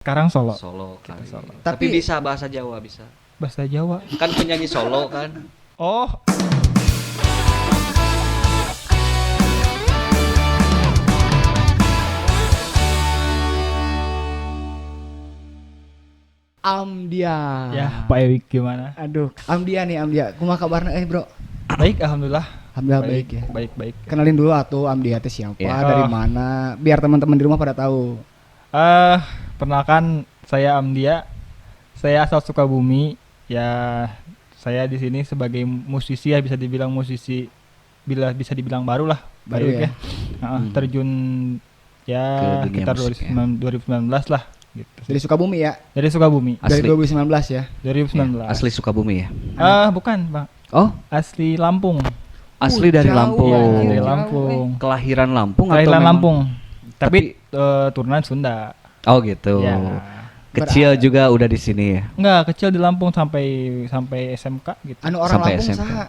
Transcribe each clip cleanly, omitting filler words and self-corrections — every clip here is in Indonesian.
Sekarang solo. Solo kali. Solo. Tapi bisa bahasa Jawa bisa. Bahasa Jawa. Kan penyanyi solo kan. Oh, Amdia. ya Pak Ewik gimana? Aduh, Amdia. Kumaha kabarna bro? Baik, alhamdulillah. Alhamdulillah baik ya. Baik. Kenalin dulu atuh Amdia teh siapa, Ya. dari mana, biar teman-teman di rumah pada tahu. Perkenalkan saya Amdia. Saya asal Sukabumi. Ya, saya di sini sebagai musisi ya, bisa dibilang musisi, bisa dibilang baru lah. Baru Pak Ewik ya? Terjun ya Ke dunia sekitar musik ya. 2019 lah gitu. Dari Sukabumi ya? Dari Sukabumi. Asli. Dari 2019 ya? 2019. Ya, asli Sukabumi ya. Bukan, Bang. Oh, Asli Lampung. asli dari jauh Lampung. ya, Dari jauh, Lampung. Kelahiran Lampung atau Kelahiran memang- Lampung. Tapi turunan Sunda. Oh gitu. Ya. Kecil juga udah di sini ya. Enggak, kecil di Lampung sampai SMK gitu. Anu orang Sampai Lampung SMK. saha?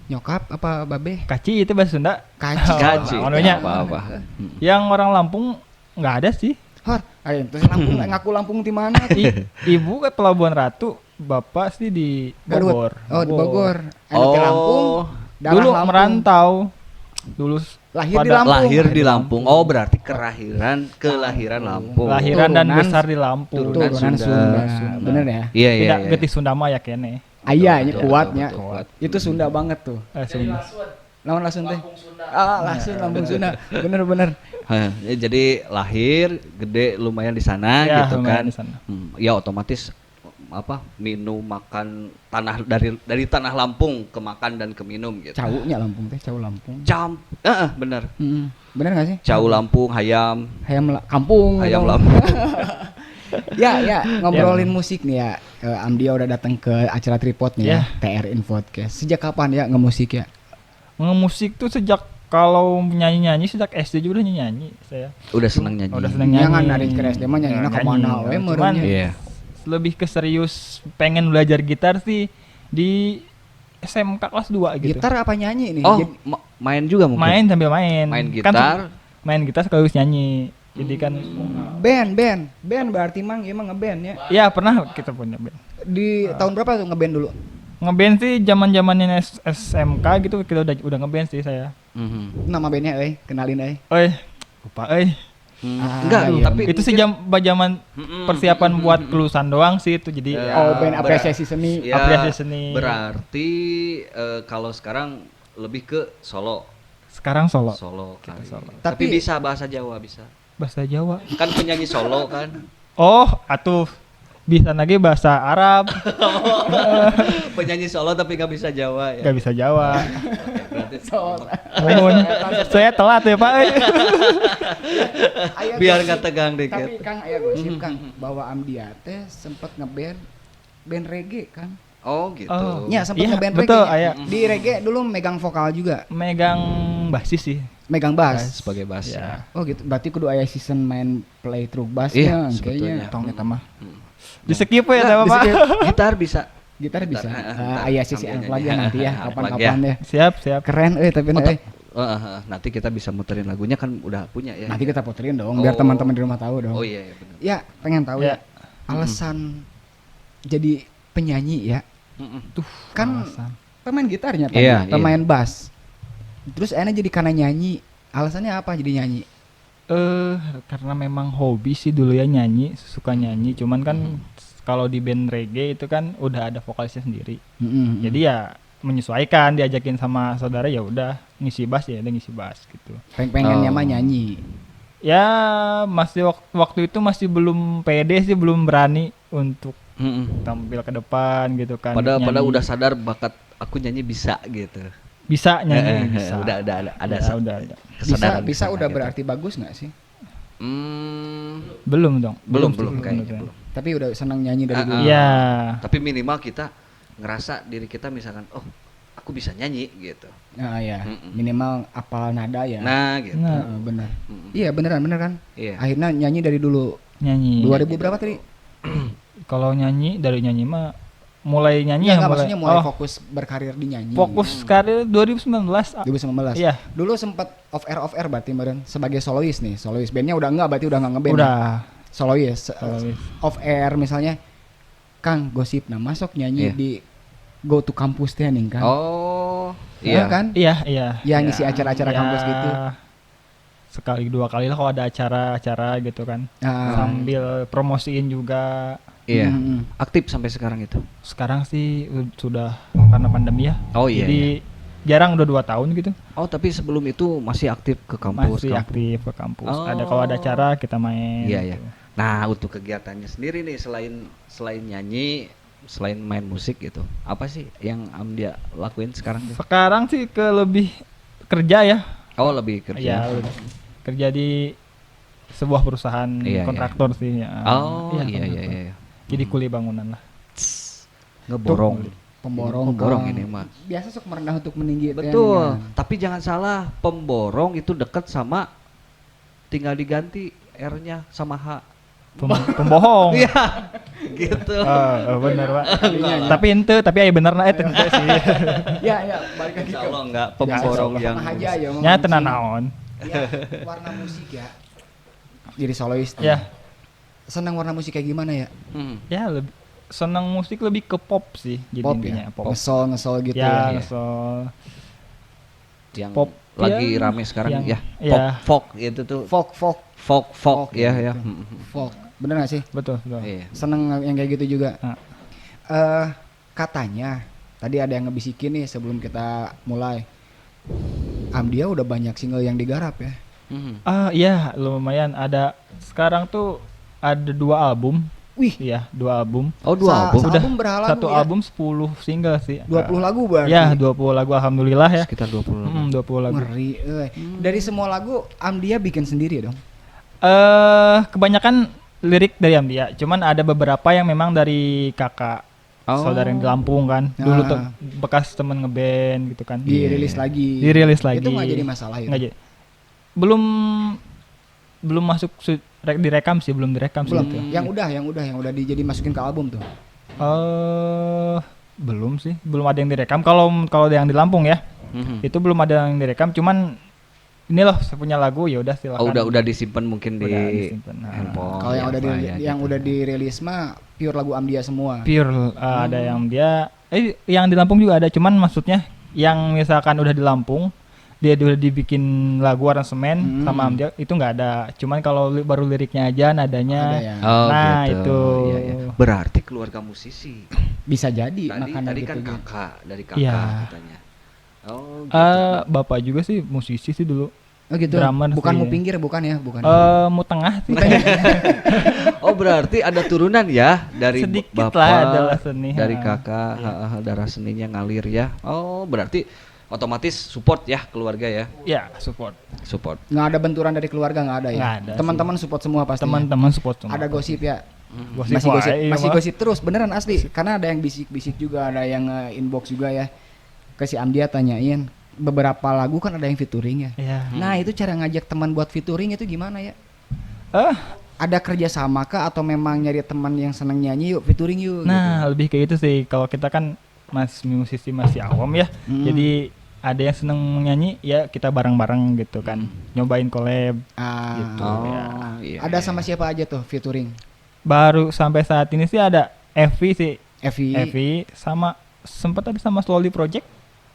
Nyokap apa babe? Kaci itu bahasa Sunda. Kaci. Gaji. Manunya. Apa-apa. Yang orang Lampung enggak ada sih. Hor, ayo terus Lampung ngaku Lampung di mana? Ibu ke Pelabuhan Ratu, bapak sih di Garut. Bogor. Oh, di Bogor. Anak di Lampung. darah Dulu Lampung. merantau. Dulu Lahir di pada- Lampung. Lahir di Lampung. Oh, berarti kelahiran Lampung. lahiran dan Turunan- besar di Lampung. turunan Turunan Sunda. Sunda. Bener ya? Iya, iya. Tidak iya. getih Sunda mah ya kene. Ayahnya Betul, kuatnya. betul, kuat. Itu Sunda banget tuh. Sunda. Lawan langsung teh. Langsung Lampung Sunda. Bener. Hah, ya, jadi lahir gede lumayan di sana Ya, gitu lumayan kan. di sana. Ya otomatis minum makan tanah dari tanah Lampung ke makan dan ke minum gitu. Caunya Lampung teh, cau Lampung. Bener. Bener gak sih? Cau Lampung, hayam Kampung. gitu. Lampung. Ya, ngobrolin musik nih ya. Amdia udah datang ke acara Tripod nih Ya. ya, TR In Podcast. Sejak kapan ya ngemusik ya? Ngemusik tuh sejak kalau nyanyi sejak SD juga udah nyanyi saya. Udah seneng nyanyi. Udah seneng nyanyi. Jangan dari ke SD mah nyanyinya kemana we Cuman meureunnya. Iya. lebih ke serius pengen belajar gitar sih di SMK kelas 2 gitu. Gitar apa nyanyi nih? Oh, Jadi- main juga mungkin. Main sambil main. Main Kan gitar. main gitar sekaligus nyanyi. Jadi kan band berarti mang emang ngeband ya. ya pernah kita punya band. Di tahun berapa tuh ngeband dulu? Ngeband sih zaman-zamannya SMK gitu kita udah ngeband sih saya. Mhm. Nama bandnya kenalin Lupa Enggak, iya. tapi itu sih zaman persiapan buat kelulusan doang sih itu jadi Oh, band apresiasi seni. Ya, apresiasi seni. Berarti kalau sekarang lebih ke solo. Sekarang solo. Kali. solo. Tapi Tapi- bisa bahasa Jawa bisa. Bahasa Jawa. Kan penyanyi solo kan. Oh, atuh bisa lagi bahasa Arab, Penyanyi solo tapi nggak bisa Jawa ya. nggak bisa Jawa. Oke, berarti Mohon, saya telat ya Pak. Aya biar gosip. nggak tegang Tapi dikit. Kang aya gosip Kang bahwa Amdia teh sempet ngeband band reggae kan. Oh gitu. Oh. Ya sempet Iya, ngeband betul, reggae. aya. Di reggae dulu megang vokal juga, Megang basis sih. megang bass. Sebagai bass ya. Oh gitu, berarti kudu aya season main play through bass Iya, ya sebetulnya. kayaknya. Tong eta mah. Hmm. Di skip ya Nah, Pak. gitar bisa. Gitar bisa. Gitar. Aya sisi Sambil lagi nyanyi. nanti ya, Harap kapan-kapan lagi ya. Siap. Keren tapi Nanti kita bisa muterin lagunya kan udah punya ya. nanti kita puterin dong biar Oh. teman-teman di rumah tahu dong. Oh iya, benar. Ya, pengen tahu Ya. ya. Alasan jadi penyanyi ya. Tuh, Kan alasan. pemain gitarnya tadi, Iya, pemain bass. Terus enak jadi karena nyanyi. Alasannya apa jadi nyanyi? Karena memang hobi sih dulu ya nyanyi, suka nyanyi. Cuman kan kalau di band reggae itu kan udah ada vokalisnya sendiri. Jadi ya menyesuaikan, diajakin sama saudara ya udah ngisi bass ya udah ngisi bass gitu. pengennya Oh. mah nyanyi. Ya masih waktu itu masih belum pede sih, belum berani untuk tampil ke depan gitu kan. Pada nyanyi. udah sadar bakat aku nyanyi bisa gitu. Bisa nyanyi, bisa. Udah ada Ya, udah ada. kesadaran di Bisa sana udah gitu. berarti bagus nggak sih? Belum dong. Belum sih, kayaknya bener. belum. Tapi udah senang nyanyi dari dulu. Iya. Tapi minimal kita ngerasa diri kita misalkan aku bisa nyanyi gitu. Nah, ya. Mm-mm. Minimal apal nada ya. Nah, gitu. Nah, Benar. Mm-mm. Iya, beneran kan? Iya. Akhirnya nyanyi dari dulu. nyanyi. 2000 berapa tadi? Kalau nyanyi dari nyanyi mah mulai nyanyi Iya, ya nggak, maksudnya mulai oh, fokus berkarir di nyanyi. fokus karir 2019. 2019. Iya, Dulu sempat off air berarti meren sebagai solois nih. Solois bandnya udah enggak berarti udah enggak ngeband. udah. solois, Solois. off air misalnya Kang gosip nah masuk nyanyi Iya. di Go to Campus teh nih kan. Oh, Iya iya. kan? Iya, iya. Ya ngisi acara-acara kampus gitu. Sekali dua kali lah kalau ada acara-acara gitu kan. Nah, Sambil promosiin juga. Iya. mm, Aktif sampai sekarang itu. Sekarang sih sudah karena pandemi ya. Oh iya. Jadi jarang, udah 2 tahun gitu. Oh, tapi sebelum itu masih aktif ke kampus. Masih aktif ke kampus. Oh. Ada kalau ada acara kita main. Iya, iya. gitu. Nah, untuk kegiatannya sendiri nih selain nyanyi, selain main musik gitu. Apa sih yang Amdia lakuin sekarang tuh? Sekarang sih ke lebih kerja ya. Oh, lebih kerja. Iya, kerja di sebuah perusahaan Iya, iya. kontraktor sih. Ya. Oh, iya iya kontraktor. iya. Jadi kuli bangunan lah. Ngeborong. pemborong. Pemborong Kang. ini mah. Biasa sok merendah untuk meninggi. teh, Betul. nih, Tapi jangan salah, pemborong itu dekat sama tinggal diganti R-nya sama H. Pembohong. Iya. Gitu. Bener Pak. Tapi ente, tapi aya bener na eta henteu sih. Ya ya balik lagi Insya ke Allah enggak pemborong yang sama aja ya. Nya tenan naon. Ya, warna musik ya. Jadi solois. Ya, Senang warna musik kayak gimana ya? ya lebih senang musik lebih ke pop sih jadi Pop intinya, ya. pop. Ngesol gitu Ya, ya. Iya. so yang Pop, lagi ya, rame sekarang yang- ya. ya. Pop folk gitu tuh. Folk Folk Folk ya ya. gitu. folk. Bener gak sih? betul, betul. Iya. Seneng yang kayak gitu juga. Ah. Katanya tadi ada yang ngebisikin nih sebelum kita mulai. Amdia udah banyak single yang digarap ya. Iya, lumayan ada sekarang tuh ada 2 album. Wih, Iya, 2 album. Oh, 2 album. Udah album berapa lagu Satu ya? album 10 single sih. 20 lagu berarti. Ya, 20 lagu alhamdulillah ya. Sekitar 20 lagu. 20 lagu. Ngeri. Dari semua lagu Amdia bikin sendiri dong. Kebanyakan lirik dari Amdia, cuman ada beberapa yang memang dari kakak Oh. saudara yang di Lampung kan. Dulu tuh Ah. bekas temen ngeband gitu kan. Dirilis lagi. Dirilis lagi. Itu nggak jadi masalah itu. Nggak jadi. Belum masuk direkam sih, belum direkam sih Belum. itu. Yang udah jadi masukin ke album tuh. Belum sih, belum ada yang direkam. Kalau yang di Lampung ya, itu belum ada yang direkam. Cuman ini loh, saya punya lagu, ya udah silakan. Oh, udah disimpan mungkin di Udah disimpan. Nah, handphone. Kalau yang ya, udah apa ya, yang gitu. udah dirilis mah pure lagu Amdia semua. Pure ada yang dia yang di Lampung juga ada, cuman maksudnya yang misalkan udah di Lampung dia udah dibikin lagu aransemen sama Amdia itu nggak ada, cuman kalau baru liriknya aja nadanya Ada ya. Oh, nah gitu. itu Iya, iya. Berarti keluarga musisi. Bisa jadi Tadi makanya tadi gitu kan gitu. kakak, dari kakak Iya. katanya. Oh, gitu. bapak juga sih musisi sih dulu. Oh gitu. Drummer Bukan sih. mau pinggir bukan ya, bukan. Mau tengah sih. Oh, berarti ada turunan ya dari Sedikit bapak, lah adalah seni, dari ha. kakak, darah seninya ngalir ya. Oh, berarti otomatis support ya keluarga ya. Ya, support. Support. Nggak ada benturan dari keluarga nggak ada ya. Nggak ada Teman-teman support semua pasti. Teman-teman support semua. Ada gosip ya. Gosip Masih gosip, wae, masih mah. gosip terus beneran asli. Karena ada yang bisik-bisik juga, ada yang inbox juga ya. Ke si Amdia tanyain beberapa lagu kan ada yang featuring ya. Iya. Nah itu cara ngajak teman buat featuring itu gimana ya? Ah, Ada kerjasama kah atau memang nyari teman yang seneng nyanyi yuk featuring yuk? nah, lebih kayak gitu sih. Kalau kita kan musisi masih awam ya. Jadi ada yang seneng nyanyi ya kita bareng-bareng gitu kan. Nyobain collab gitu. Oh, Ya. iya. Ada sama siapa aja tuh featuring? Baru sampai saat ini sih ada Evi sih. Evi. Evi sama sempat ada sama Slowly Project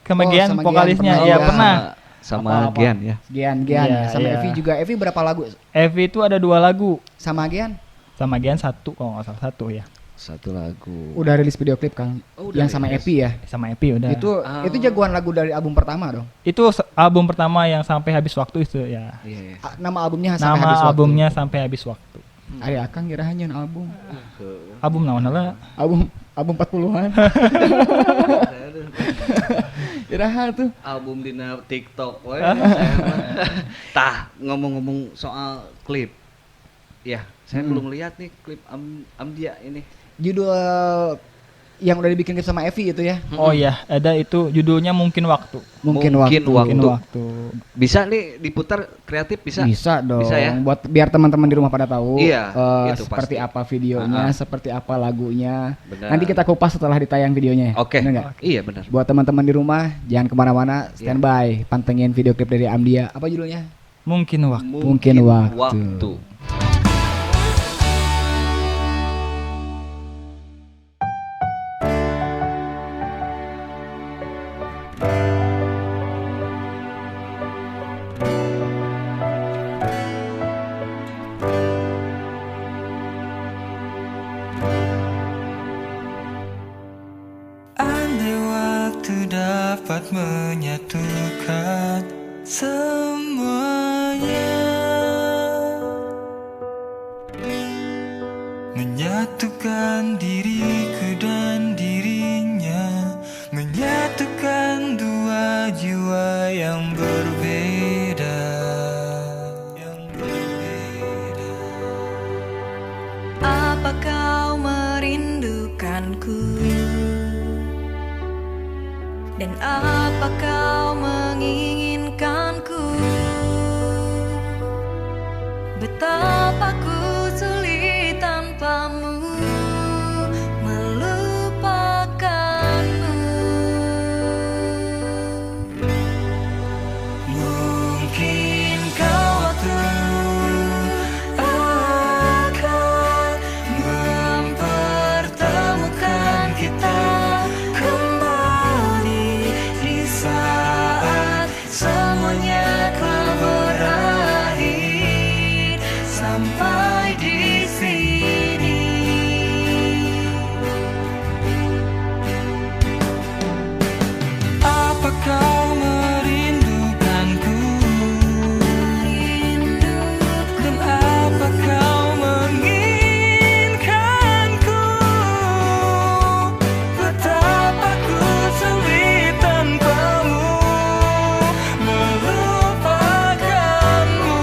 sama Oh, Gian sama Gian, vokalisnya. pernah Ya juga. pernah. Sama Apa-apa. Gian ya. Gian Iya, ya. Sama iya. Evi juga. Evi berapa lagu? Evi itu ada 2 lagu. Sama Gian? Sama Gian 1 kalau nggak salah 1 ya. Satu lagu. Udah rilis video klip Kang. Oh, udah yang sama rilis. Evi ya. Sama Evi udah. Itu jagoan lagu dari album pertama dong. Itu album pertama yang sampai habis waktu itu ya. Iya. Nama albumnya sampai Nama habis waktu. albumnya sampai habis waktu. Ari Akang kira hanya album. Album naon lah. Album 40-an. Iraha tuh. Album dina TikTok we. Tah, ngomong-ngomong soal klip. Ya, saya belum lihat nih klip Amdia ini. Judul yang udah dibikin sama Evi itu ya. Oh iya, ada itu judulnya Mungkin Waktu. Mungkin Mungkin waktu. Waktu. Bisa nih diputar kreatif bisa? Bisa dong. Bisa ya? Buat biar teman-teman di rumah pada tahu Iya, itu seperti pasti. apa videonya, seperti apa lagunya. Benar. Nanti kita kupas setelah ditayang videonya. Oke. Bener nggak? Iya benar. Buat teman-teman di rumah jangan kemana-mana, standby, pantengin video klip dari Amdia. Apa judulnya? Mungkin Waktu. Mungkin waktu. Andai waktu dapat menyatukan semuanya, menyatukan diriku dan dirinya, menyatukan dua jiwa yang berbeda. Apa kau merindukanku? Dan apa kau menginginkanku? Betapa ku sulit tanpamu melupakanmu. Mungkinkah waktu akan mempertemukan kita kembali di saat semuanya telah berakhir sampai di sini. Apa kau merindukanku? Dan apa kau menginginkanku? Betapa ku sulit tanpamu melupakanmu.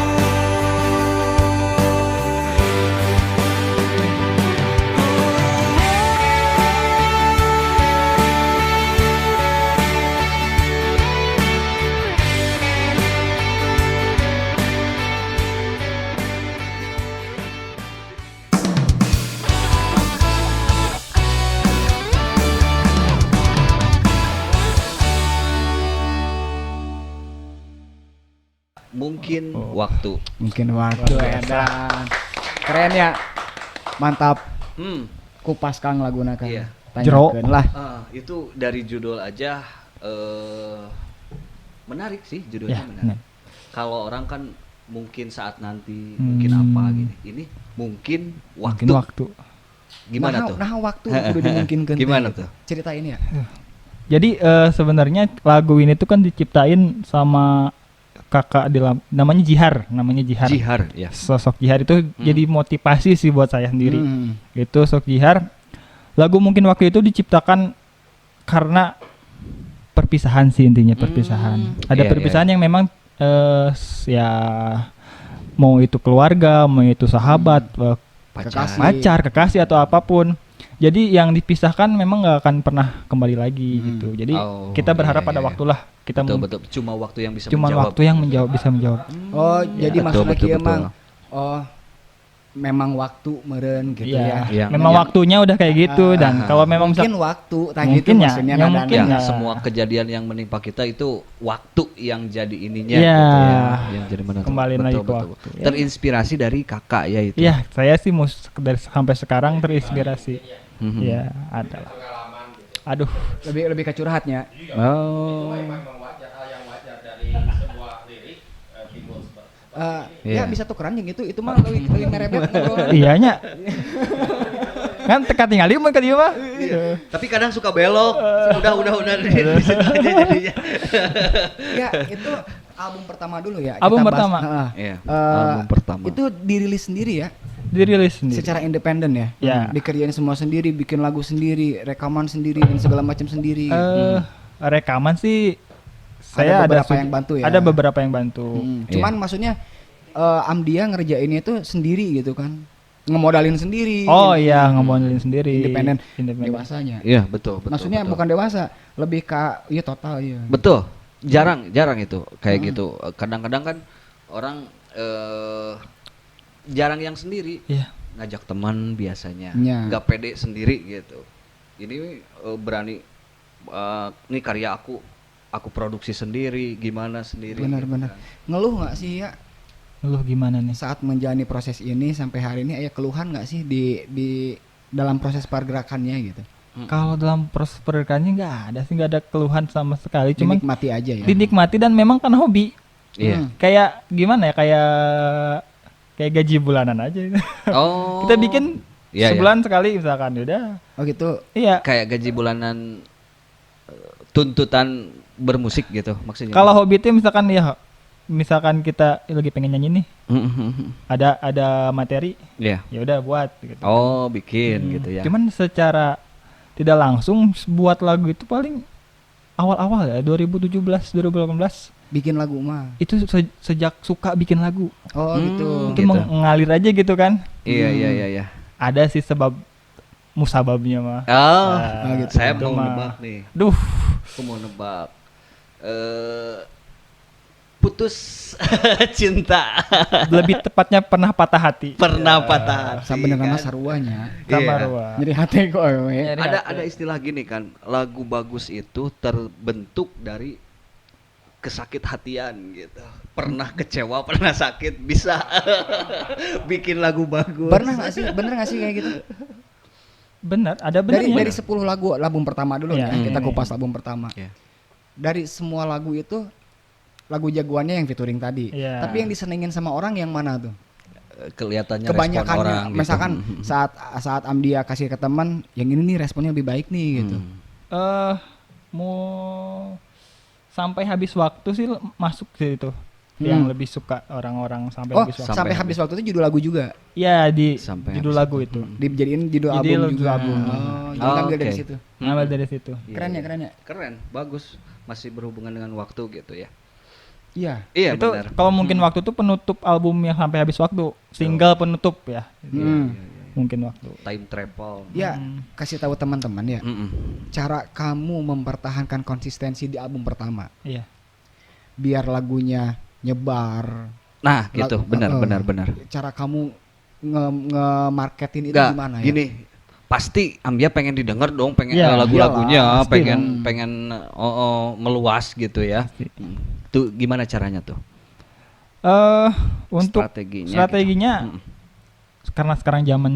Mungkin waktu. Mungkin waktu edan. Keren ya. Mantap. Kupas Kang laguna Kang. Iya. Tanyakeun lah. Itu dari judul aja menarik sih, judulnya Ya, menarik. Kalau orang kan mungkin saat nanti, mungkin apa gini. Ini mungkin waktu. Mungkin waktu. Gimana tuh? Nah waktu kudu dimungkinkeun. Gimana tuh? Ceritain ya. Jadi sebenarnya lagu ini tuh kan diciptain sama kakak namanya Jihar. Jihar, ya. Sosok Jihar itu jadi motivasi sih buat saya sendiri. Itu sosok Jihar. Lagu mungkin waktu itu diciptakan karena perpisahan sih intinya, perpisahan. Ada Iya, perpisahan yang memang ya mau itu keluarga, mau itu sahabat, pacar, kekasih atau apapun. Jadi yang dipisahkan memang nggak akan pernah kembali lagi gitu. Jadi kita berharap pada waktulah kita betul. Cuma waktu yang bisa cuma menjawab. waktu yang bisa menjawab. Oh, jadi maksudnya betul, kieu betul. mang. Oh, memang waktu meureun gitu ya. Iya. Memang waktunya udah kayak gitu dan kalau memang mungkin waktu tah mungkin gitu ya, maksudnya yang nadana. mungkin Ya, ya. semua kejadian yang menimpa kita itu waktu yang jadi ininya Iya. gitu ya, yang jadi menentukan. Kembali lagi ke Betul. waktu, ya. Terinspirasi dari kakak ya itu. Iya, saya sih dari sampai sekarang terinspirasi. Mhm. Ya, ada lah. Aduh, Lebih ke curhatnya. Oh. Ya bisa tukeran yang itu mah lebih merebet ngobrol. iyanya. Kan teka tinggal mah ka dieu mah. Tapi kadang suka belok. Udah di situ aja jadinya. Ya, itu album pertama dulu ya. Album kita pertama. Heeh. Iya, album pertama. Itu dirilis sendiri ya, Dirilis sendiri. secara independen ya. Ya. Dikerjain semua sendiri, bikin lagu sendiri, rekaman sendiri dan segala macam sendiri. Rekaman sih Ada saya beberapa yang bantu ya. Ada beberapa yang bantu. Cuman maksudnya Amdia ngerjainnya itu sendiri gitu kan, ngemodalin sendiri. Oh iya, ngomongin sendiri. Independen. Independen. Dewasanya. Iya, betul. Maksudnya betul. bukan dewasa, lebih ke iya total ya. Betul. Jarang itu kayak gitu. Kadang-kadang kan orang jarang yang sendiri. Iya. Ngajak teman biasanya. Ya. Nggak pede sendiri gitu. Ini berani ini karya aku produksi sendiri, gimana sendiri. Benar-benar. Ngeluh nggak sih ya Lu gimana nih? saat menjalani proses ini sampai hari ini? Ada keluhan nggak sih di dalam proses pergerakannya gitu? Kalau dalam proses pergerakannya nggak ada keluhan sama sekali. Cuman Dinikmati aja ya. dinikmati dan memang kan hobi. Iya. Kayak gimana ya? Kayak gaji bulanan aja. Oh. Kita bikin Iya, sebulan sekali misalkan udah. Oh gitu. Iya. kayak gaji bulanan tuntutan bermusik gitu maksudnya. Kalau hobi itu misalkan kita lagi pengen nyanyi nih, ada materi, Iya. ya udah buat gitu. Oh, bikin gitu ya. Cuman secara tidak langsung buat lagu itu paling awal-awal ya 2017 2018 Bikin lagu mah. itu sejak suka bikin lagu. Oh gitu. Itu Gitu. mengalir aja gitu kan. Iya. Ada sih sebab musababnya mah. Oh, Nah, gitu. saya Itu mau mah. nebak nih. Duh, Aku mau nebak. Putus cinta. lebih tepatnya pernah patah hati. Pernah patah hati. Sebenarnya kan? saruanya. Sama Iya. Rua. Jadi hati kok we. Nyari Ada hati. istilah gini kan, lagu bagus itu terbentuk dari kesakit hatian gitu. Pernah kecewa, pernah sakit, bisa bikin lagu bagus. Pernah nggak sih? Bener nggak sih kayak gitu? Benar, ada Dari benernya. 10 lagu album pertama dulu Iya, ya. Kita ini. kupas album pertama. Iya. Dari semua lagu itu lagu jagoannya yang featuring tadi. Iya. Tapi yang disenengin sama orang yang mana tuh? Kelihatannya respon Kebanyakannya orang gitu. misalkan saat Amdia kasih ke teman, yang ini nih responnya lebih baik nih gitu. Mau sampai habis waktu sih masuk sih itu. Yang lebih suka orang-orang sampai Oh, habis waktu. sampai habis waktu itu judul lagu juga. Iya, di Sampai judul habis lagu itu. Dijadiin judul Jadi album lagu juga. album. Oh, jadi Oh, ngambil dari oke. situ. Ngambil dari situ. Iya, Keren ya, iya. keren ya. Keren, bagus. Masih berhubungan dengan waktu gitu ya. Iya. Iya, Itu benar. kalau mungkin waktu itu penutup album yang sampai habis waktu, single penutup ya. Hmm. Mungkin waktu. Time travel. Ya, kasih tahu teman-teman ya. Mm-mm. Cara kamu mempertahankan konsistensi di album pertama. Iya. Biar lagunya nyebar. Nah, gitu. Lag- Benar. Cara kamu nge-marketin itu Enggak, gimana ya? gini. Pasti Ambia pengen didengar dong, pengen Iya, lagu-lagunya, iyalah, pasti pengen meluas gitu ya. Tuh gimana caranya tuh? Untuk Strateginya. strateginya gitu. karena sekarang zaman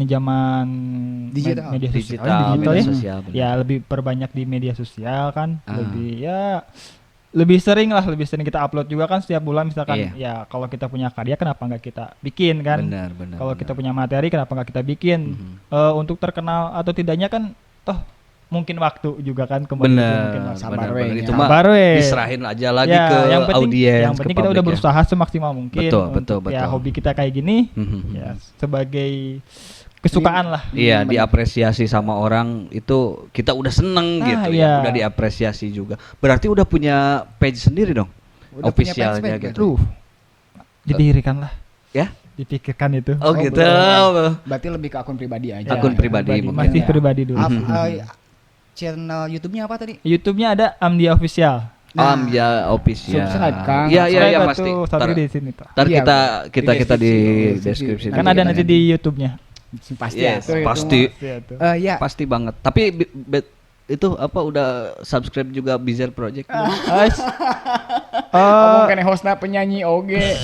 Digital. media sosial, Digital, digital media ya. sosial, benar. Ya lebih perbanyak di media sosial kan, Ah. lebih sering kita upload juga kan setiap bulan misalkan. Iya. Ya kalau kita punya karya kenapa nggak kita bikin kan? Benar. Kalau kita punya materi kenapa nggak kita bikin? Untuk terkenal atau tidaknya kan toh mungkin waktu juga kan kembali itu mungkin waktu. Sabar benar. we, Itu ya. mah Sabar we. diserahin aja lagi Ya, ke yang penting, audiens, yang ke penting kita udah publik ya. berusaha semaksimal mungkin. Betul. Ya hobi kita kayak gini, ya sebagai kesukaan lah. Iya, diapresiasi sama orang itu kita udah seneng Ah, gitu iya. ya, udah diapresiasi juga. Berarti udah punya page sendiri dong, Udah punya officialnya fanspage gitu. Didirikan lah, Ya? dipikirkan itu. Oh, gitu. Berarti lebih ke akun pribadi aja. Akun pribadi mungkin masih ya. pribadi dulu. Channel YouTube-nya apa tadi? YouTube-nya ada Amdia Official. Ambia official. subscribe, Kang. Iya Subscribe pasti. tuh, sorry di sini tuh. Ntar Iya, kita di di deskripsi. Kan Nanti ada kita nanti lihat. di YouTube-nya. Pasti Yes, ya. pasti. Ya, Pasti banget. Tapi itu apa udah subscribe juga Bizarre Project? ngomong kene hostna penyanyi oge.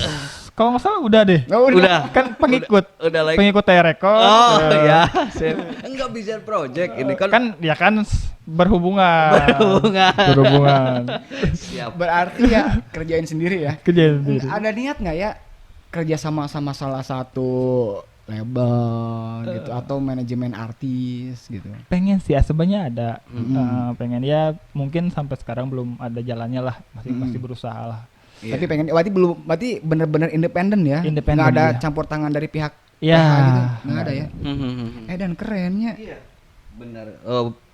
Kalau nggak salah udah deh. Oh, Udah. Kan pengikut. Udah like. Pengikut Record. Oh ya, sip. Enggak Bizarre Project ini kan Kan ya kan berhubungan. berhubungan. Siap. Berarti ya kerjain sendiri ya. Kerja sendiri. Ada niat nggak ya kerja sama salah satu label gitu atau manajemen artis gitu? Pengen sih ya sebenarnya ada. Pengen ya mungkin sampai sekarang belum ada jalannya lah. Masih berusaha lah. Iya. Tapi pengen berarti bener-bener independen ya. Independen, Nggak ada iya. campur tangan dari pihak Ya. PH gitu. Nggak ada ya. Iya. Dan kerennya. Bener.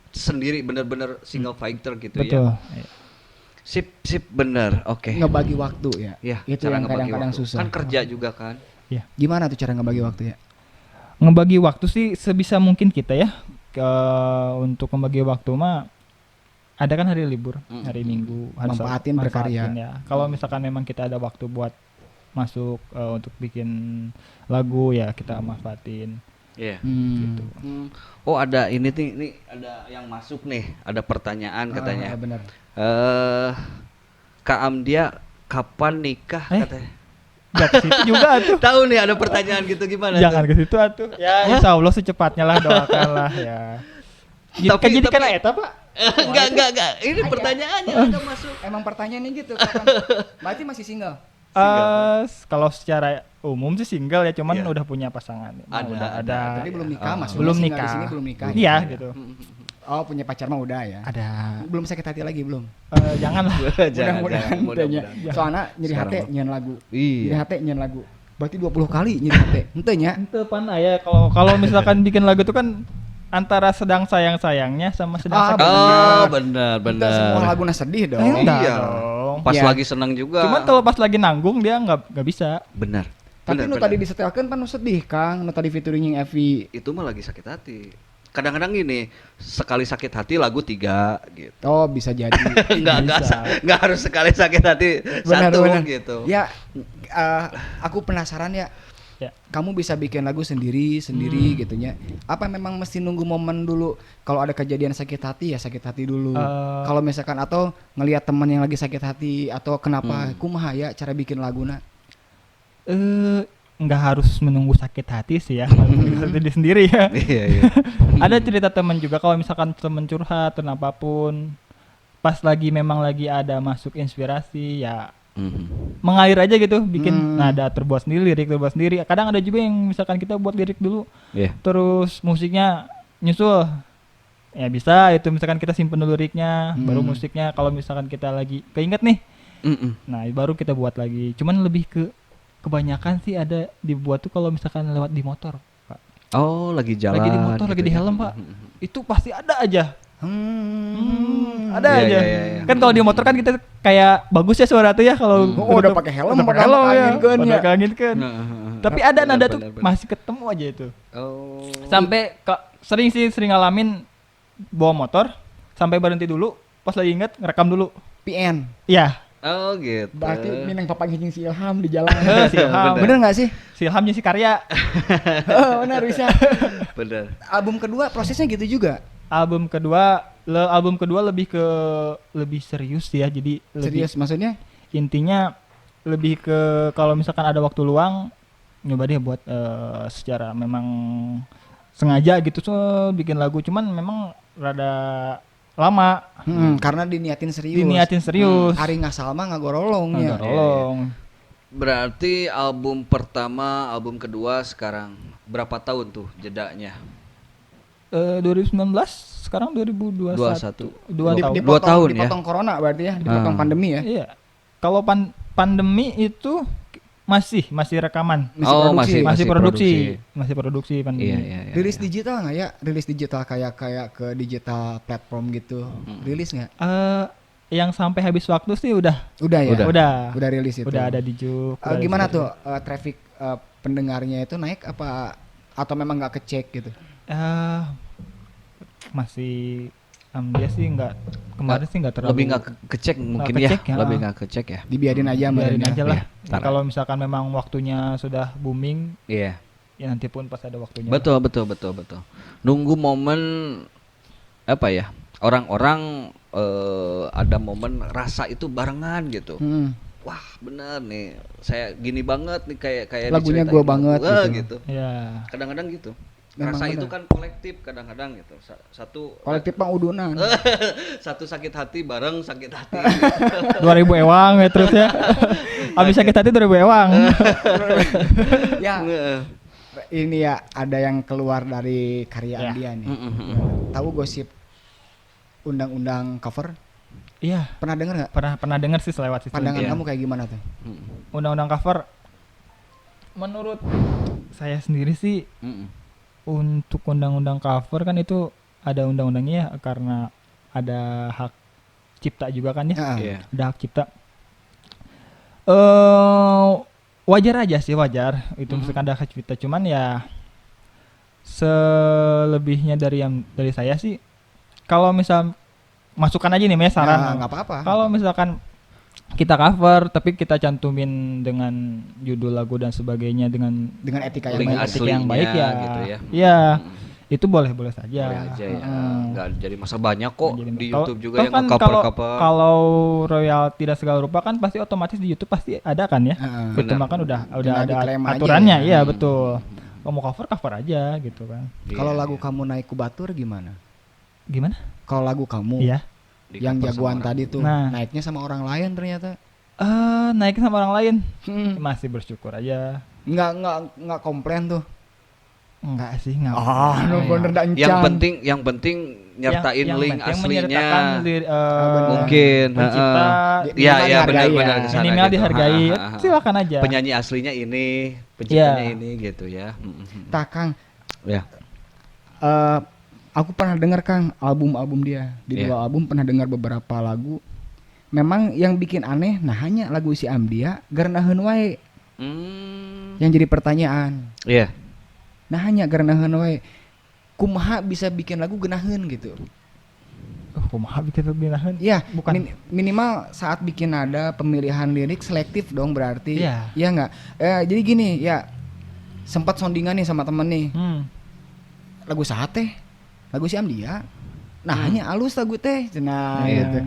Sendiri bener-bener single fighter gitu Betul. ya. Sip bener. Oke. Ngebagi waktu ya. Ya, Itu cara yang ngebagi kadang-kadang waktu. susah. Kan kerja juga kan. Gimana tuh cara ngebagi waktu ya? Ngebagi waktu sih sebisa mungkin kita ya. Untuk membagi waktu mah ada kan hari libur, hari Minggu, harus Manfaatin berkarya. ya. Kalau misalkan memang kita ada waktu buat masuk untuk bikin lagu ya kita manfaatin Iya. gitu. Oh ada ini ada yang masuk nih. Ada pertanyaan katanya. Benar. Kak Amdia kapan nikah katanya? Gak ke situ juga tuh. Tahu nih ada pertanyaan gitu gimana? Jangan ke situ atuh. Ya insya Allah secepatnya lah doakanlah ya. Jadi kan eta Pak. Enggak. Ini pertanyaannya ada masuk. Emang pertanyaannya gitu. Kapan? Berarti masih single? Kalau secara umum sih single ya, cuman Iya. udah punya pasangan. Ada. Ada. Tapi belum nikah, Oh. maksudnya Belum single nikah. di sini belum nikah. Iya gitu. Oh, punya pacar mah udah ya. Ada. Belum sakit hati lagi belum? Janganlah. Mudah-mudahan tanya. mudah-mudahan. Soalnya nyeri Sekarang hati mah. nyeun lagu. Iya. Nyeri hati nyeun lagu. Berarti 20 kali nyeri hati. Henteu nya. Ente pan aya kalau misalkan bikin lagu itu kan antara sedang sayang-sayangnya sama sedang sakit. Oh, benar, Henteu semua benar. laguna sedih dong. Enggak Iya. dong. Pas Iya. lagi senang juga. Cuman kalau pas lagi nanggung dia nggak bisa. benar. Tapi Benar, nu benar. tadi disetelkeun pan nu sedih, Kang. Nu tadi featuring yang Evi. Itu mah lagi sakit hati. Kadang-kadang gini, sekali sakit hati lagu 3 gitu. Oh, bisa jadi. Enggak harus sekali sakit hati satu gitu. Ya, aku penasaran ya. Ya. Kamu bisa bikin lagu sendiri gitu nya. Apa memang mesti nunggu momen dulu? Kalau ada kejadian sakit hati ya sakit hati dulu. Kalau misalkan atau ngelihat teman yang lagi sakit hati atau kenapa kumaha ya cara bikin laguna? Nggak harus menunggu sakit hati sih ya. Sakit hati diri sendiri ya. Iya, iya. Ada cerita teman juga kalau misalkan teman curhat dan apapun, pas lagi memang lagi ada masuk inspirasi ya mengalir aja gitu, bikin nada terbuat sendiri, lirik terbuat sendiri. Kadang ada juga yang misalkan kita buat lirik dulu, Iya. terus musiknya nyusul, ya bisa itu misalkan kita simpen dulu liriknya, baru musiknya. Kalau misalkan kita lagi keinget nih, nah baru kita buat lagi. Cuman lebih ke kebanyakan sih ada dibuat tuh kalau misalkan lewat di motor, Pak. Oh, lagi jalan. Lagi di motor, gitu lagi di ya. helm, Pak. Itu pasti ada aja. Ada Iya, aja. iya, iya, iya. Kan kalau di motor kan kita kayak bagus ya suara tuh ya kalau Oh, udah pakai helm, udah pakai padahal helm ya. keanginkeun ya. Udah keanginkeun. Tapi ada Benar, nada tuh benar, benar. masih ketemu aja itu. Oh. Sampai sering ngalamin bawa motor sampai berhenti dulu, pas lagi inget ngerekam dulu. PN. Iya. Oh, gitu. Berarti minang papa ngijing si Ilham di jalan. Si Ilham. Bener nggak sih? Si Ilhamnya si karya. Oh, benar bisa. Bener. Album kedua prosesnya gitu juga. Album kedua lebih serius ya. Jadi lebih Serius maksudnya? intinya lebih ke kalau misalkan ada waktu luang nyoba deh buat secara memang sengaja gitu bikin lagu, cuman memang rada lama Karena diniatin serius. diniatin serius. Ari ngasal mah ngagorolong ya. Nggak rolong. Berarti album pertama, album kedua sekarang berapa tahun tuh jedanya? 2019 sekarang 2021 dua tahun. Dua tahun ya? Dipotong corona berarti ya, dipotong pandemi ya. Iya, kalau pandemi itu masih rekaman, Oh, masih produksi pandemi. Iya, iya, iya. Rilis digital nggak ya? Rilis digital kayak ke digital platform gitu. Rilis nggak? Yang sampai habis waktu sih udah Udah ya. udah Rilis itu. udah ada di Juk. Gimana tuh traffic pendengarnya itu naik apa atau memang nggak kecek gitu? Masih dia sih nggak kemarin sih nggak terlalu Lebih nggak kecek mungkin kecek ya. ya. Lebih nggak kecek ya. Dibiarin aja biarin mbaknya. aja lah. Iya, ntar. Kalau misalkan memang waktunya sudah booming, Iya. ya nanti pun pas ada waktunya. Betul. Nunggu momen apa ya? Orang-orang ada momen rasa itu barengan gitu. Wah, bener nih. Saya gini banget nih kayak Lagunya diceritain gua banget Wah, gitu. gitu. Ya. Kadang-kadang gitu. Memang Rasa bener. itu kan kolektif kadang-kadang gitu. Satu Kolektif pengudunan. satu sakit hati bareng sakit hati. 2000 ewang ya terus ya. Habis sakit hati 2000 ewang. Ya, ini ya ada yang keluar dari karya Ya. dia nih. Tahu gosip undang-undang cover? Iya, Pernah denger nggak? pernah dengar sih selewat situ. Pandangan Iya. kamu kayak gimana tuh? Undang-undang cover menurut saya sendiri sih untuk undang-undang cover kan itu ada undang-undangnya ya, karena ada hak cipta juga kan ya. Iya. Ada hak cipta. Wajar aja sih, wajar itu misalkan ada hak cipta, cuman ya selebihnya dari saya sih kalau misal masukan aja nih Mes, saran. Nah, nggak apa-apa. Kalau misalkan kita cover tapi kita cantumin dengan judul lagu dan sebagainya dengan Dengan etika yang Link baik. etika yang baik ya, aslinya gitu ya. iya itu boleh saja. Boleh aja ya. Nggak jadi masa banyak kok Jadi, di kalau- YouTube juga toh yang kan nge-cover-cover. kalau royal tidak segala rupa kan pasti otomatis di YouTube pasti ada kan ya. Itu Benar. mah kan udah Tinggal ada diklaim aja aturannya, ya. iya betul. Kalau mau cover aja gitu kan. Kalau Iya, lagu iya. kamu naik ke Batur gimana? Gimana? Kalau lagu kamu Iya. Di yang cover sama jagoan orang. tadi tuh Nah. naiknya sama orang lain ternyata. Naikin sama orang lain. Hmm. Masih bersyukur aja. Nggak komplain tuh. Enggak sih, enggak. Ah, apa-apa nu ya. bener dan Yang penting nyertain link yang aslinya. menyertakan Mungkin, pencipta Iya, iya, dihargai benar-benar ya. kesana minimal gitu. dihargai. Silakan aja. Penyanyi aslinya ini, penciptanya Iya. ini gitu ya. Tak Kang, Ya. aku pernah dengar Kang album-album dia. Di Iya. 2 album pernah dengar beberapa lagu. Memang yang bikin aneh, nah hanya lagu si Amdia garnaheun wae. Yang jadi pertanyaan. Iya. Nah hanya garnaheun wae. Kumaha bisa bikin lagu geunaheun gitu. Kumaha bikin lebih Iya, bukan. minimal saat bikin nada pemilihan lirik selektif dong berarti. Iya. Iya nggak? Jadi gini ya, sempat soundingan nih sama temen nih. Lagu saha teh? Lagu si Amdia. Nah hanya halus lagu teh. Nah Iya. gitu.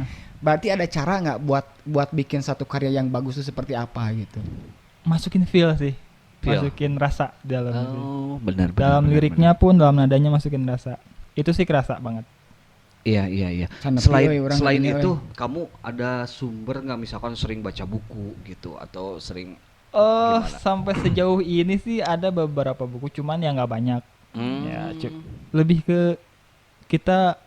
Berarti ada cara nggak buat bikin satu karya yang bagus itu seperti apa gitu? Masukin feel sih. Feel. Masukin rasa dalam Oh, benar. dalam benar, liriknya pun dalam nadanya masukin rasa. Itu sih kerasa banget. Iya, iya, iya. Sana Selain pieu we, urang selain gini we. itu, kamu ada sumber nggak misalkan sering baca buku gitu atau sering Oh, Gimana? sampai sejauh ini sih ada beberapa buku, cuman ya nggak banyak. Ya, lebih ke kita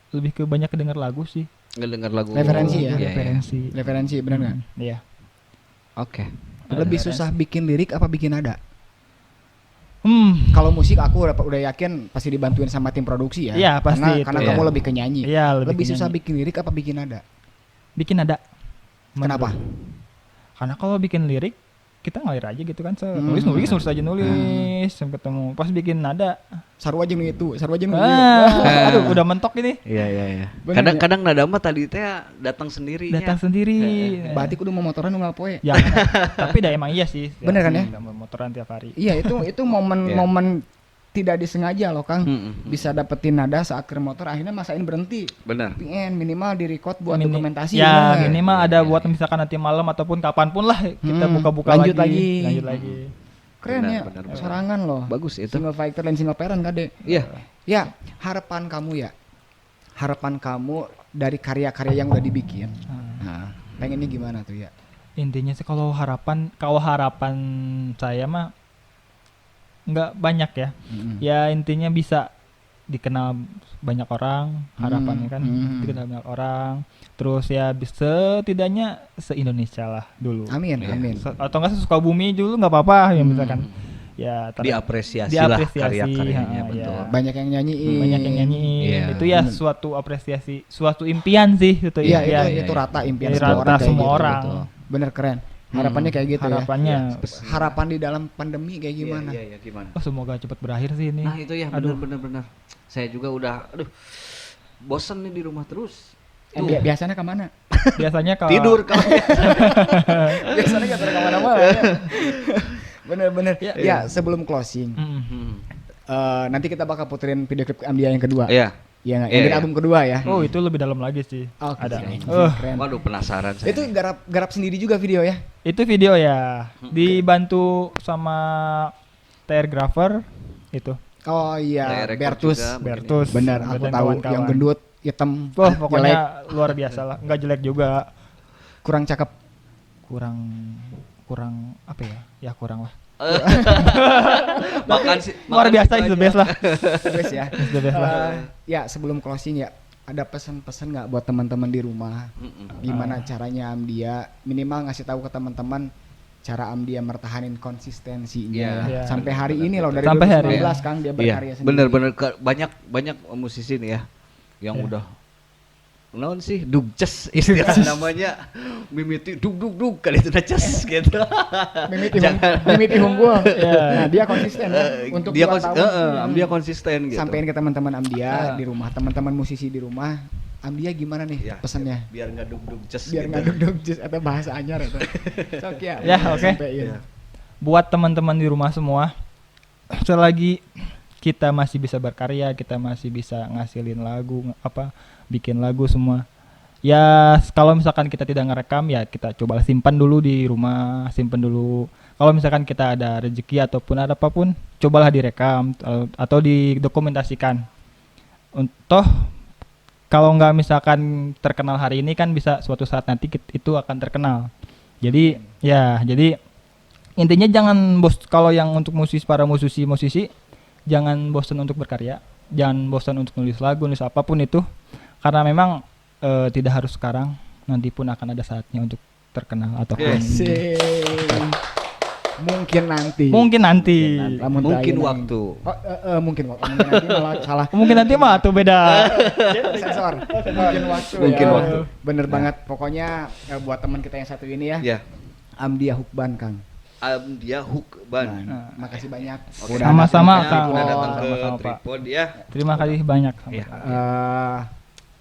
lebih ke banyak dengar lagu sih. ngedengar lagu Referensi ya? Iya, iya. Referensi. Referensi benar nggak? Iya. Oke. Lebih susah bikin lirik apa bikin nada? Hmm. Kalau musik aku udah yakin pasti dibantuin sama tim produksi ya. Iya, pasti itu. Karena Iya. kamu lebih ke nyanyi. Iya, Lebih ke susah nyanyi. bikin lirik apa bikin nada? bikin nada. Kenapa? Karena kalau bikin lirik kita ngalir aja gitu kan, nulis aja nulis sampai ketemu. Pas bikin nada, Saru aja nih itu, saru aja nih. aduh udah mentok ini. Iya, iya, iya. Bener Kadang-kadang nada mah tadi teh datang sendiri. Datang sendiri. Berarti kudu mau motoran unggal poe. Ya, tapi dah emang iya sih. Bener kan ya? Udah motoran tiap hari. Iya, itu momen-momen tidak disengaja loh Kang. Bisa dapetin nada saat ke motor akhirnya masain berhenti. Benar. Pengen minimal di record buat Mini- dokumentasi. ya bener nggak? minimal ada buat misalkan nanti malam ataupun kapanpun lah kita buka-buka lanjut lanjut lagi. lagi. Keren Benar, ya, benar, benar. sorangan loh. Bagus itu. Single fighter dan single parent kade. Iya. Ya, harapan kamu ya. Harapan kamu dari karya-karya yang udah dibikin. Nah, pengennya gimana tuh ya? Intinya sih kalau harapan saya mah nggak banyak ya. Ya intinya bisa dikenal banyak orang, harapannya kan dikenal banyak orang. Terus ya bisa setidaknya se-Indonesia lah dulu. Amin, Iya. amin. Atau enggak se-Sukabumi dulu nggak apa-apa ya misalkan. Ya Diapresiasi lah diapresiasi, karya-karyanya, ha, betul. ya. Banyak yang nyanyiin. Banyak yang nyanyiin. Iya. Itu ya suatu apresiasi, suatu impian sih itu Iya, impian. itu rata impian Iya, semua rata orang kayak semua gitu. orang. Betul. Bener keren. Harapannya kayak gitu Harapannya ya. Harapan di dalam pandemi kayak gimana? Iya, iya, gimana? oh, semoga cepat berakhir sih ini. Nah, itu ya Aduh. benar-benar. Saya juga udah bosen nih di rumah terus. Biasanya kemana? Biasanya kalau Tidur kalau Biasanya gak kemana-mana ya. Bener-bener. Ya. Ya, sebelum closing, nanti kita bakal puterin video klip Amdia yang kedua. Iya. Iya nggak? Iya, Yang dari iya. album kedua ya. Oh, itu lebih dalam lagi sih. Oke, Ada. keren. Waduh, penasaran saya. Itu garap sendiri juga video ya? Itu video ya. Dibantu sama Telegrapher itu. Oh iya, Kayak record Bertus. juga mungkin Bertus. Bener, dan aku tahu kawan-kawan. yang gendut, hitam, Wah, jelek, pokoknya luar biasa lah. Enggak jelek juga. kurang cakep. Kurang apa ya? Ya kurang lah. Luar biasa is the best lah. Terus ya. Is the best lah. Ya, sebelum closing ya, ada pesan-pesan nggak buat teman-teman di rumah? Gimana caranya Amdia minimal ngasih tahu ke teman-teman cara Amdia mertahanin konsistensinya Iya. sampai hari ini loh, dari Sampai hari 2019 Kang dia Iya, berkarya sendiri. bener-bener banyak musisi nih ya yang Iya. udah naon sih dugces istilah namanya mimiti dug kali itu ces gitu. Mimiti unggul. Nah, dia konsisten ya untuk dia 2 tahun. dia konsisten gitu. Sampein ke teman-teman Amdia di rumah, teman-teman musisi di rumah. Amdia gimana nih Ya, pesannya? biar nggak dugces Biar gitu. nggak duduk atau bahasa anyar atau. Sok ya. Ya, oke. Sampein. Buat teman-teman di rumah semua, selagi kita masih bisa berkarya, kita masih bisa ngasilin lagu, bikin lagu semua. Ya kalau misalkan kita tidak ngerekam ya kita coba simpan dulu di rumah, simpan dulu. Kalau misalkan kita ada rezeki ataupun ada apapun, cobalah direkam atau didokumentasikan. Untuk kalau nggak misalkan terkenal hari ini kan bisa suatu saat nanti itu akan terkenal. Jadi intinya jangan kalau yang untuk para musisi jangan bosan untuk berkarya. jangan bosan untuk nulis lagu, nulis apapun itu, karena memang tidak harus sekarang, nanti pun akan ada saatnya untuk terkenal atau Asik. Mungkin nanti. mungkin nanti. Mungkin waktu. Mungkin waktu. Mungkin nanti malah salah. Mungkin nanti mah tuh beda. Sensor. Mungkin waktu. Mungkin ya. waktu. Bener banget. Pokoknya buat teman kita yang satu ini ya. Ya. Amdia Hukban, Kang. Dia Hukban. Makasih banyak. Oke. Sama-sama, Datang Kang. ke- Udah datang ke Sama-sama, Pak. Tripod ya. Terima kasih banyak. Iya.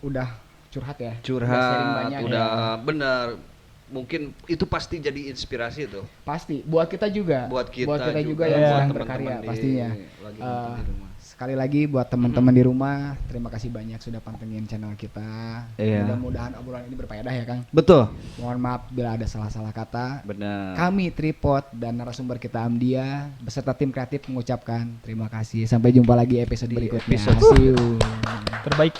Udah curhat ya. Udah sharing Curhat banyak udah ya. bener. Mungkin itu pasti jadi inspirasi tuh. Pasti. Buat kita juga. Buat kita juga juga, yang buat sedang teman-teman berkarya di- pastinya. lagi nonton di rumah. Sekali lagi buat teman-teman di rumah, terima kasih banyak sudah pantengin channel kita. Iya. Mudah-mudahan obrolan ini berfaedah ya, Kang. Betul. Mohon maaf bila ada salah-salah kata. Benar. Kami Tripod dan narasumber kita Amdia beserta tim kreatif mengucapkan terima kasih. Sampai jumpa lagi episode Di berikutnya. episode See you. Terbaik.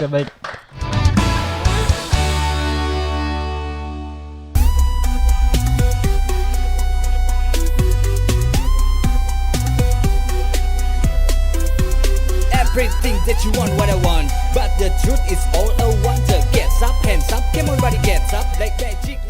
Everything that you want, what I want. But the truth is all I want to get up, hands up, come on, everybody gets up like magic.